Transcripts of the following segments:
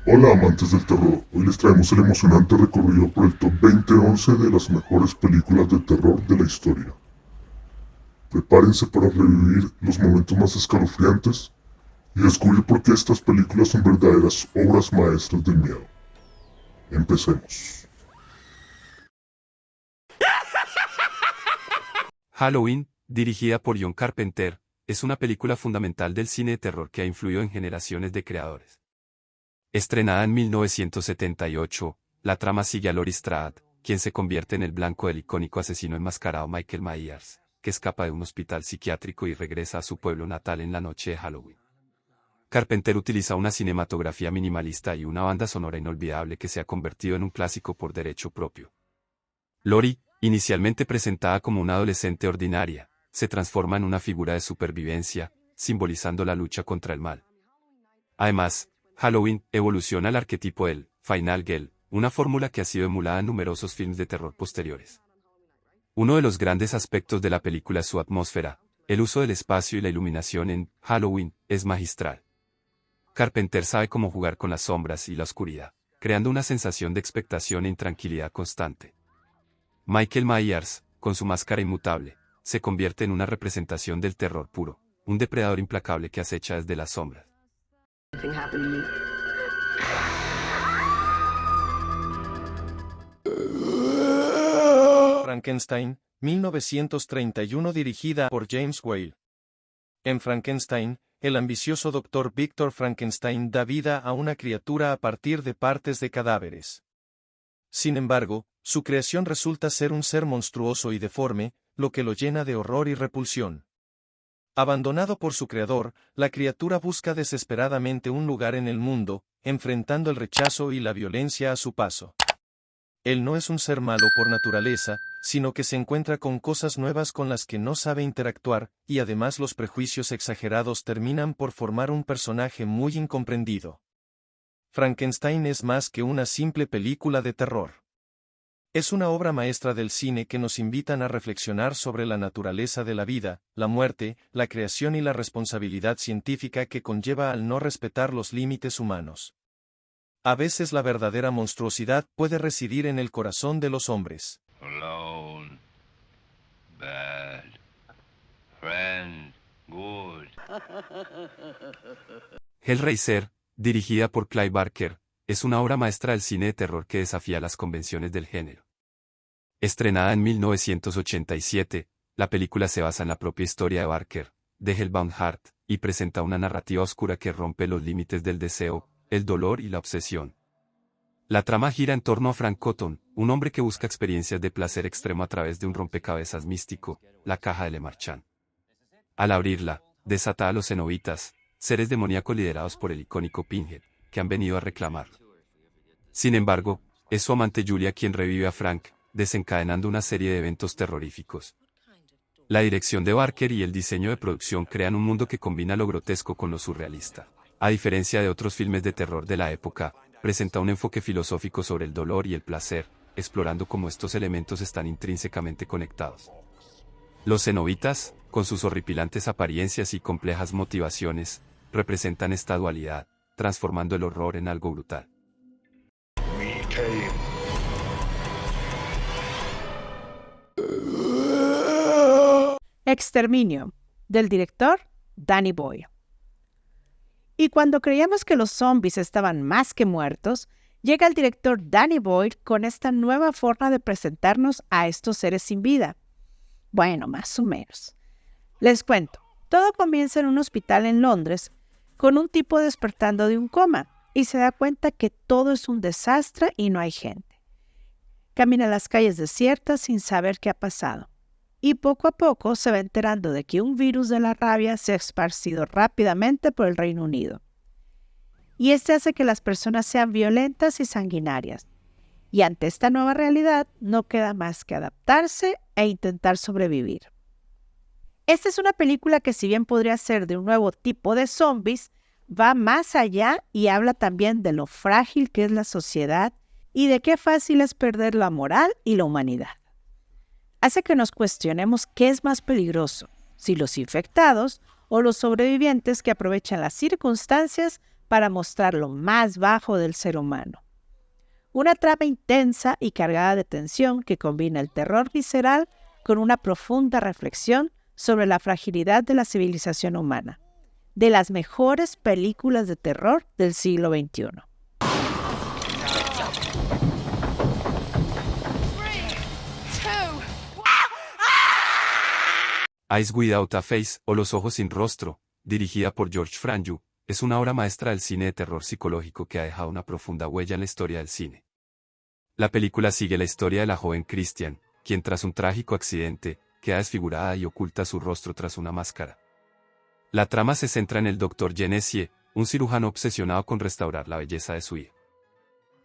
Hola amantes del terror, hoy les traemos el emocionante recorrido por el top 2011 de las mejores películas de terror de la historia. Prepárense para revivir los momentos más escalofriantes y descubrir por qué estas películas son verdaderas obras maestras del miedo. Empecemos. Halloween, dirigida por John Carpenter, es una película fundamental del cine de terror que ha influido en generaciones de creadores. Estrenada en 1978, la trama sigue a Laurie Strode, quien se convierte en el blanco del icónico asesino enmascarado Michael Myers, que escapa de un hospital psiquiátrico y regresa a su pueblo natal en la noche de Halloween. Carpenter utiliza una cinematografía minimalista y una banda sonora inolvidable que se ha convertido en un clásico por derecho propio. Laurie, inicialmente presentada como una adolescente ordinaria, se transforma en una figura de supervivencia, simbolizando la lucha contra el mal. Además, Halloween evoluciona al arquetipo del Final Girl, una fórmula que ha sido emulada en numerosos filmes de terror posteriores. Uno de los grandes aspectos de la película es su atmósfera. El uso del espacio y la iluminación en Halloween es magistral. Carpenter sabe cómo jugar con las sombras y la oscuridad, creando una sensación de expectación e intranquilidad constante. Michael Myers, con su máscara inmutable, se convierte en una representación del terror puro, un depredador implacable que acecha desde las sombras. Frankenstein, 1931, dirigida por James Whale. En Frankenstein, el ambicioso Dr. Victor Frankenstein da vida a una criatura a partir de partes de cadáveres. Sin embargo, su creación resulta ser un ser monstruoso y deforme, lo que lo llena de horror y repulsión. Abandonado por su creador, la criatura busca desesperadamente un lugar en el mundo, enfrentando el rechazo y la violencia a su paso. Él no es un ser malo por naturaleza, sino que se encuentra con cosas nuevas con las que no sabe interactuar, y además los prejuicios exagerados terminan por formar un personaje muy incomprendido. Frankenstein es más que una simple película de terror. Es una obra maestra del cine que nos invitan a reflexionar sobre la naturaleza de la vida, la muerte, la creación y la responsabilidad científica que conlleva al no respetar los límites humanos. A veces la verdadera monstruosidad puede residir en el corazón de los hombres. Alone. Bad. Friend. Good. Hellraiser, dirigida por Clive Barker, es una obra maestra del cine de terror que desafía las convenciones del género. Estrenada en 1987, la película se basa en la propia historia de Barker, de Hellbound Heart, y presenta una narrativa oscura que rompe los límites del deseo, el dolor y la obsesión. La trama gira en torno a Frank Cotton, un hombre que busca experiencias de placer extremo a través de un rompecabezas místico, la caja de Le Marchand. Al abrirla, desata a los cenobitas, seres demoníacos liderados por el icónico Pinhead, que han venido a reclamarlo. Sin embargo, es su amante Julia quien revive a Frank, desencadenando una serie de eventos terroríficos. La dirección de Barker y el diseño de producción crean un mundo que combina lo grotesco con lo surrealista. A diferencia de otros filmes de terror de la época, presenta un enfoque filosófico sobre el dolor y el placer, explorando cómo estos elementos están intrínsecamente conectados. Los cenobitas, con sus horripilantes apariencias y complejas motivaciones, representan esta dualidad, transformando el horror en algo brutal. We came. Exterminio, del director Danny Boyle. Y cuando creíamos que los zombies estaban más que muertos, llega el director Danny Boyle con esta nueva forma de presentarnos a estos seres sin vida. Bueno, más o menos. Les cuento, todo comienza en un hospital en Londres, con un tipo despertando de un coma, y se da cuenta que todo es un desastre y no hay gente. Camina las calles desiertas sin saber qué ha pasado. Y poco a poco se va enterando de que un virus de la rabia se ha esparcido rápidamente por el Reino Unido. Y este hace que las personas sean violentas y sanguinarias. Y ante esta nueva realidad no queda más que adaptarse e intentar sobrevivir. Esta es una película que, si bien podría ser de un nuevo tipo de zombies, va más allá y habla también de lo frágil que es la sociedad y de qué fácil es perder la moral y la humanidad. Hace que nos cuestionemos qué es más peligroso, si los infectados o los sobrevivientes que aprovechan las circunstancias para mostrar lo más bajo del ser humano. Una trama intensa y cargada de tensión que combina el terror visceral con una profunda reflexión sobre la fragilidad de la civilización humana. De las mejores películas de terror del siglo XXI. Eyes Without a Face, o Los Ojos Sin Rostro, dirigida por George Franju, es una obra maestra del cine de terror psicológico que ha dejado una profunda huella en la historia del cine. La película sigue la historia de la joven Christian, quien tras un trágico accidente, queda desfigurada y oculta su rostro tras una máscara. La trama se centra en el Dr. Genesie, un cirujano obsesionado con restaurar la belleza de su hija.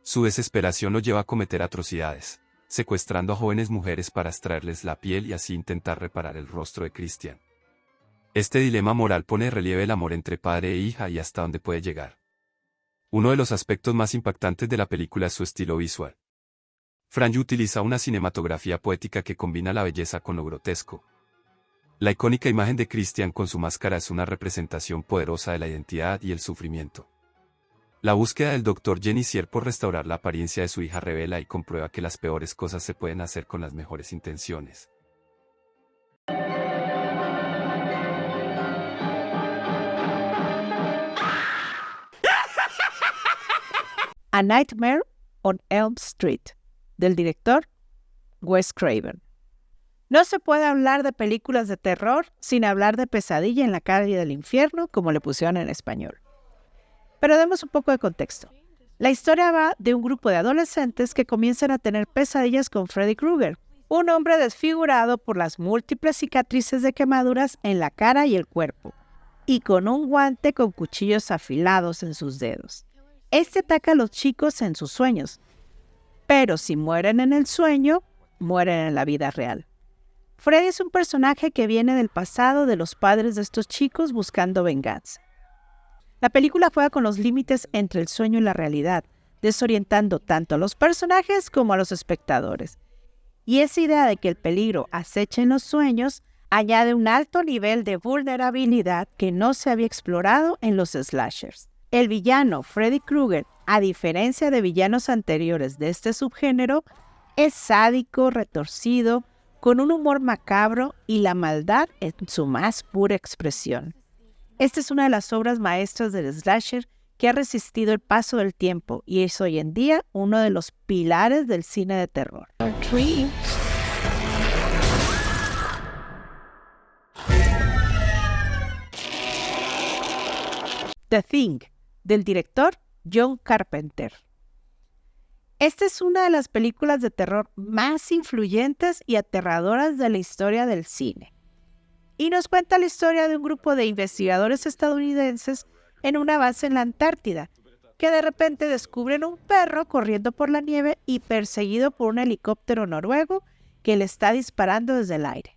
Su desesperación lo lleva a cometer atrocidades, secuestrando a jóvenes mujeres para extraerles la piel y así intentar reparar el rostro de Christian. Este dilema moral pone de relieve el amor entre padre e hija y hasta dónde puede llegar. Uno de los aspectos más impactantes de la película es su estilo visual. Franju utiliza una cinematografía poética que combina la belleza con lo grotesco. La icónica imagen de Christian con su máscara es una representación poderosa de la identidad y el sufrimiento. La búsqueda del Dr. Genesier por restaurar la apariencia de su hija revela y comprueba que las peores cosas se pueden hacer con las mejores intenciones. A Nightmare on Elm Street, del director Wes Craven. No se puede hablar de películas de terror sin hablar de Pesadilla en la calle del infierno, como le pusieron en español. Pero demos un poco de contexto. La historia va de un grupo de adolescentes que comienzan a tener pesadillas con Freddy Krueger, un hombre desfigurado por las múltiples cicatrices de quemaduras en la cara y el cuerpo, y con un guante con cuchillos afilados en sus dedos. Este ataca a los chicos en sus sueños, pero si mueren en el sueño, mueren en la vida real. Freddy es un personaje que viene del pasado de los padres de estos chicos buscando venganza. La película juega con los límites entre el sueño y la realidad, desorientando tanto a los personajes como a los espectadores. Y esa idea de que el peligro acecha en los sueños añade un alto nivel de vulnerabilidad que no se había explorado en los slashers. El villano Freddy Krueger, a diferencia de villanos anteriores de este subgénero, es sádico, retorcido, con un humor macabro y la maldad en su más pura expresión. Esta es una de las obras maestras del slasher que ha resistido el paso del tiempo y es hoy en día uno de los pilares del cine de terror. The Thing, del director John Carpenter. Esta es una de las películas de terror más influyentes y aterradoras de la historia del cine. Y nos cuenta la historia de un grupo de investigadores estadounidenses en una base en la Antártida, que de repente descubren un perro corriendo por la nieve y perseguido por un helicóptero noruego que le está disparando desde el aire.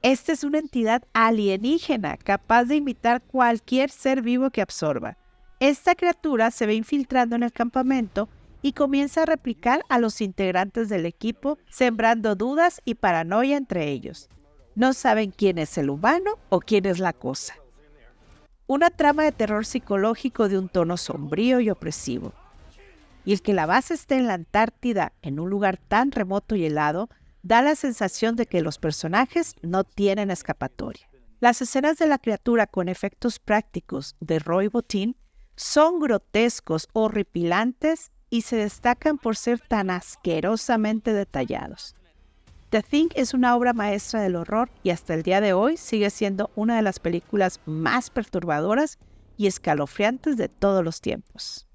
Esta es una entidad alienígena capaz de imitar cualquier ser vivo que absorba. Esta criatura se ve infiltrando en el campamento y comienza a replicar a los integrantes del equipo, sembrando dudas y paranoia entre ellos. No saben quién es el humano o quién es la cosa. Una trama de terror psicológico de un tono sombrío y opresivo. Y el que la base esté en la Antártida, en un lugar tan remoto y helado, da la sensación de que los personajes no tienen escapatoria. Las escenas de la criatura con efectos prácticos de Roy Bottin son grotescos, horripilantes y se destacan por ser tan asquerosamente detallados. The Thing es una obra maestra del horror y hasta el día de hoy sigue siendo una de las películas más perturbadoras y escalofriantes de todos los tiempos.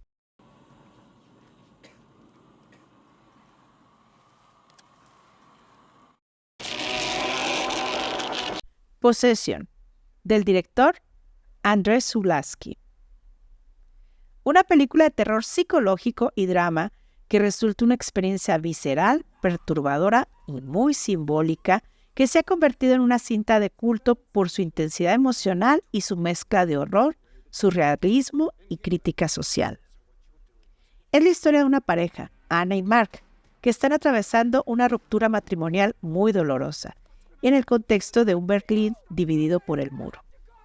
Possession, del director Andrzej Zulawski. Una película de terror psicológico y drama que resulta una experiencia visceral, perturbadora y muy simbólica que se ha convertido en una cinta de culto por su intensidad emocional y su mezcla de horror, surrealismo y crítica social. Es la historia de una pareja, Anna y Mark, que están atravesando una ruptura matrimonial muy dolorosa, en el contexto de un Berlín dividido por el muro.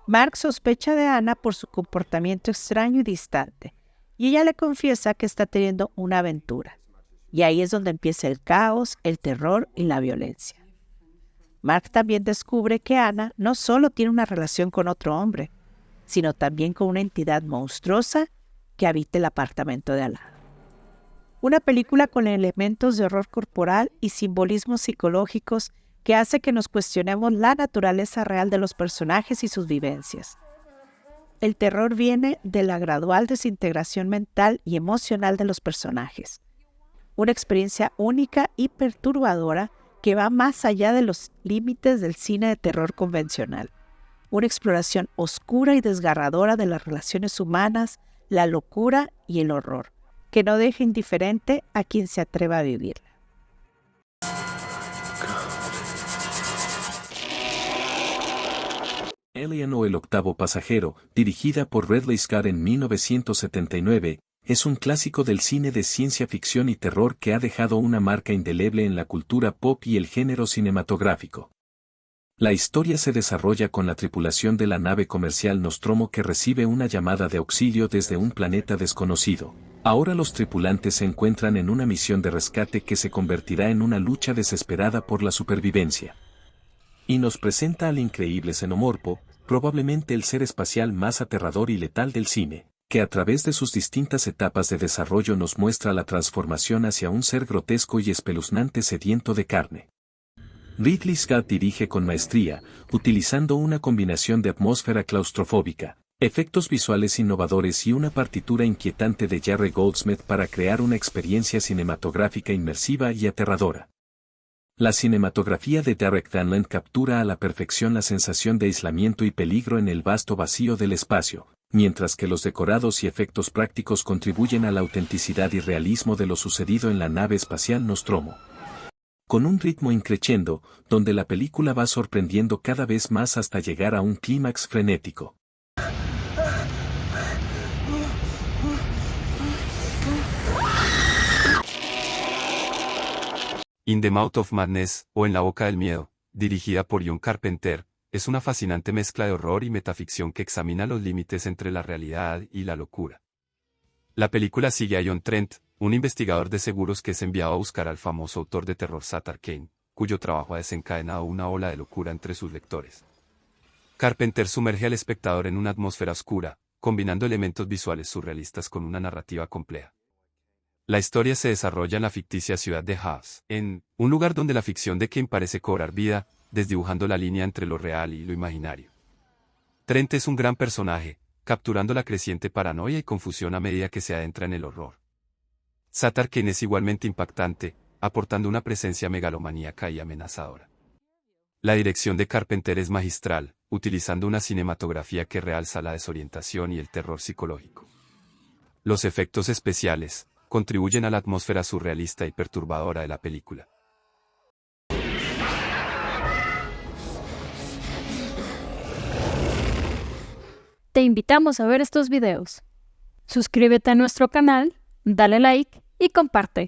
Mark sospecha de Anna por su comportamiento extraño y distante, y ella le confiesa que está teniendo una aventura. Y ahí es donde empieza el caos, el terror y la violencia. Mark también descubre que Anna no solo tiene una relación con otro hombre, sino también con una entidad monstruosa que habita el apartamento de al lado. Una película con elementos de horror corporal y simbolismos psicológicos que hace que nos cuestionemos la naturaleza real de los personajes y sus vivencias. El terror viene de la gradual desintegración mental y emocional de los personajes. Una experiencia única y perturbadora que va más allá de los límites del cine de terror convencional. Una exploración oscura y desgarradora de las relaciones humanas, la locura y el horror, que no deja indiferente a quien se atreva a vivirla. Alien o El octavo pasajero, dirigida por Ridley Scott en 1979, es un clásico del cine de ciencia ficción y terror que ha dejado una marca indeleble en la cultura pop y el género cinematográfico. La historia se desarrolla con la tripulación de la nave comercial Nostromo que recibe una llamada de auxilio desde un planeta desconocido. Ahora los tripulantes se encuentran en una misión de rescate que se convertirá en una lucha desesperada por la supervivencia. Y nos presenta al increíble xenomorfo, probablemente el ser espacial más aterrador y letal del cine, que a través de sus distintas etapas de desarrollo nos muestra la transformación hacia un ser grotesco y espeluznante sediento de carne. Ridley Scott dirige con maestría, utilizando una combinación de atmósfera claustrofóbica, efectos visuales innovadores y una partitura inquietante de Jerry Goldsmith para crear una experiencia cinematográfica inmersiva y aterradora. La cinematografía de Derek Danland captura a la perfección la sensación de aislamiento y peligro en el vasto vacío del espacio, mientras que los decorados y efectos prácticos contribuyen a la autenticidad y realismo de lo sucedido en la nave espacial Nostromo. Con un ritmo increciendo, donde la película va sorprendiendo cada vez más hasta llegar a un clímax frenético. In the Mouth of Madness, o En la boca del miedo, dirigida por John Carpenter, es una fascinante mezcla de horror y metaficción que examina los límites entre la realidad y la locura. La película sigue a John Trent, un investigador de seguros que es enviado a buscar al famoso autor de terror Sutter Kane, cuyo trabajo ha desencadenado una ola de locura entre sus lectores. Carpenter sumerge al espectador en una atmósfera oscura, combinando elementos visuales surrealistas con una narrativa compleja. La historia se desarrolla en la ficticia ciudad de House, en un lugar donde la ficción de Kane parece cobrar vida, desdibujando la línea entre lo real y lo imaginario. Trent es un gran personaje, capturando la creciente paranoia y confusión a medida que se adentra en el horror. Sutter Kane es igualmente impactante, aportando una presencia megalomaníaca y amenazadora. La dirección de Carpenter es magistral, utilizando una cinematografía que realza la desorientación y el terror psicológico. Los efectos especiales contribuyen a la atmósfera surrealista y perturbadora de la película. Te invitamos a ver estos videos. Suscríbete a nuestro canal, dale like y comparte.